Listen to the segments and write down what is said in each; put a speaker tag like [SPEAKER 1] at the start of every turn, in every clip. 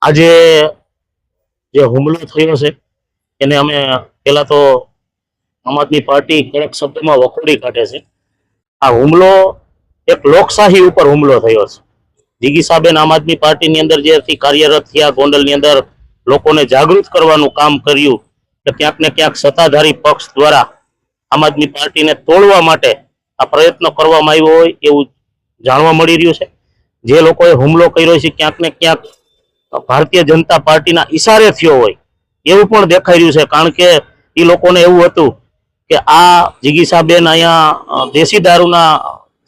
[SPEAKER 1] આજે જે હુમલો થયો છે એને અમે પેલા તો આમ આદમી પાર્ટી કડક શબ્દમાં વખોડી કાઢે છે. આ હુમલો એક લોકશાહી ઉપર હુમલો થયો છે. જીગીસાબેન આમ આદમી પાર્ટીની અંદર જે કાર્યરત થયા, ગોંડલની અંદર લોકોને જાગૃત કરવાનું કામ કર્યું કે ક્યાંક ને ક્યાંક સત્તાધારી પક્ષ દ્વારા આમ આદમી પાર્ટીને તોડવા માટે આ પ્રયત્ન કરવામાં આવ્યો હોય એવું જાણવા મળી રહ્યું છે. જે લોકોએ હુમલો કર્યો છે ક્યાંક ને ક્યાંક ભારતીય જનતા પાર્ટીના ઈશારે થયો હોય એવું પણ દેખાઈ રહ્યું છે. કારણ કે એ લોકોને એવું હતું કે આ જીગીસાબેન અહીંયા દેશી દારૂના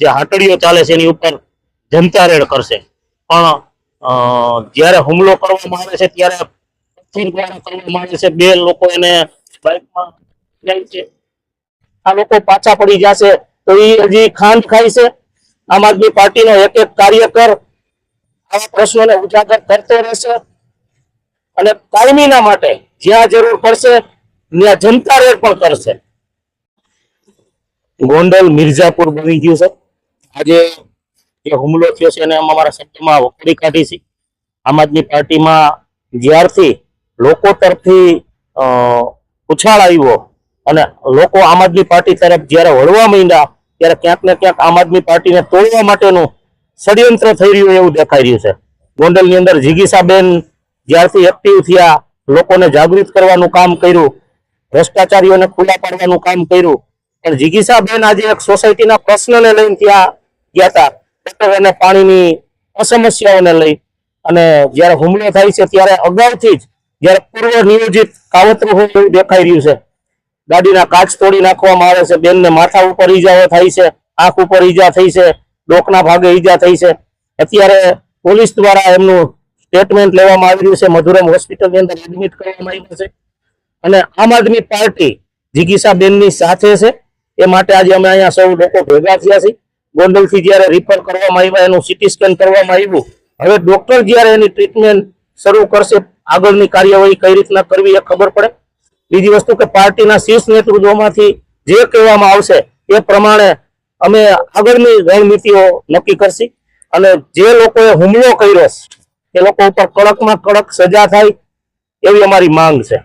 [SPEAKER 1] જે હાટડીઓ ચાલે છે એની ઉપર જનતા રેડ કરશે, પણ જ્યારે હુમલો કરવામાં આવે છે ત્યારે પથ્થર દ્વારા કરવામાં આવે છે. બે લોકો એને બાઇકમાં જાય છે, આ લોકો પાછા પડી જશે તો એ હજી ખાંડ ખાય છે. આમ આદમી પાર્ટીનો એક એક કાર્યકર આવા પ્રશ્નોને ઉજાગર કરતો રહેશે અને કાયમીના માટે જ્યાં જરૂર પડશે ત્યાં જનતા રેડ પણ કરશે. ગોંડલ મિર્ઝાપુર બની ગયું છે. આજે જે હુમલો થયો છે એને અમારા શબ્દમાં વખોડી કાઢી છે. આમ આદમી પાર્ટીમાં જ્યારથી લોકો તરફથી ઉછાળ આવ્યો અને લોકો આમ આદમી પાર્ટી તરફ જ્યારે વળવા માંડ્યા ત્યારે ક્યાંક ને ક્યાંક આમ આદમી પાર્ટીને તોડવા માટેનું ષડયંત્ર થઈ રહ્યું એવું દેખાઈ રહ્યું છે. ગોંડલની અંદર જીગીસાબેન જ્યારથી એક્ટિવ થયા, લોકોને જાગૃત કરવાનું કામ કર્યું, ભ્રષ્ટાચારીઓને ખુલ્લા પાડવાનું કામ કર્યું, પણ જીગીસાબેન આજે એક સોસાયટીના પ્રશ્નને લઈને ત્યાં ગયા હતા, ગટર અને પાણીની સમસ્યાઓને લઈ. અને જ્યારે હુમલો થાય છે ત્યારે અગાઉથી જ જ્યારે પૂર્વ નિયોજિત કાવતરું હોય એવું દેખાઈ રહ્યું છે. ગાડીના કાચ તોડી નાખવામાં આવે છે, બેનને માથા ઉપર ઈજાઓ થાય છે, આંખ ઉપર ઈજા થઈ છે, ડોકના ભાગે ઈજા થઈ છે. અત્યારે પોલીસ દ્વારા એમનું સ્ટેટમેન્ટ લેવામાં આવી રહ્યું છે, મધુરમ હોસ્પિટલની અંદર એડમિટ કરવામાં આવ્યું છે. અને આમ આદમી પાર્ટી જીગીસાબેનની સાથે છે એ માટે આજે અમે અહીંયા સૌ લોકો ભેગા થયા છીએ. ગોંડલથી જ્યારે રિફર કરવામાં આવ્યા, એનું સીટી સ્કેન કરવામાં આવ્યું, હવે ડોક્ટર જ્યારે એની ટ્રીટમેન્ટ શરૂ કરશે, આગળની કાર્યવાહી કઈ રીતના કરવી એ ખબર પડે. બીજી વસ્તુ કે પાર્ટીના શીર્ષ નેતૃત્વમાંથી જે કહેવામાં આવશે એ પ્રમાણે અમે આગળની રણનીતિઓ નક્કી કરશી. અને જે લોકોએ હુમલો કર્યો એ લોકો ઉપર કડકમાં કડક સજા થાય એવી અમારી માંગ છે.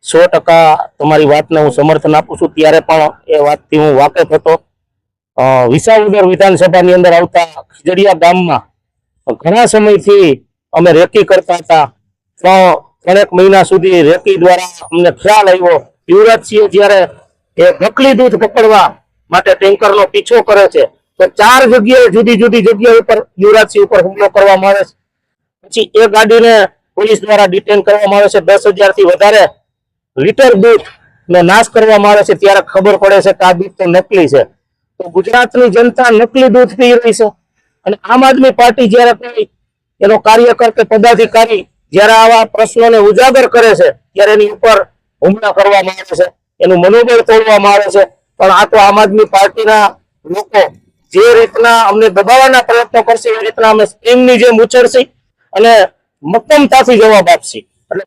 [SPEAKER 1] 100% તમારી વાતને હું સમર્થન આપું છું. ત્યારે પણ એ વાતથી હું વાકેફ હતો. વિસાવદર વિધાનસભાની અંદર આવતા ખીજડીયા ગામમાં ઘણા સમયથી અમે રેકી કરતા હતા. ત્રણેક મહિના સુધી રેકી દ્વારા અમને ખ્યાલ આવ્યો. યુવરાજસિંહ જ્યારે એ નકલી દૂધ પકડવા માટે ટેન્કરનો પીછો કરે છે તો 4 જગ્યાએ જુદી જુદી જગ્યા ઉપર યુવરાજસિંહ ઉપર હુમલો કરવામાં આવે છે. પછી એ ગાડીને પોલીસ દ્વારા ડિટેન કરવામાં આવે છે. 10,000 થી વધારે લીટર દૂધ નો નાશ કરવામાં આવે છે. ત્યારે ખબર પડે છે કે આ દૂધ તો નકલી છે. તો ગુજરાતની જનતા નકલી દૂધ પી રહી છે. અને આમ આદમી પાર્ટી જ્યારે કોઈ એનો કાર્યકર કે પદાધિકારી જ્યારે આવા પ્રશ્નોને ઉજાગર કરે છે ત્યારે એની ઉપર હુમલા કરવામાં આવે છે, એનું મનોબળ તોડવામાં આવે છે. પણ આ તો આમ આદમી પાર્ટીના લોકો જે રીતના અમને દબાવવાના પ્રયત્નો કરશે એ રીતના અમે સ્પ્રિંગની જેમ ઉછળશી અને મક્કમતાથી જવાબ આપશી.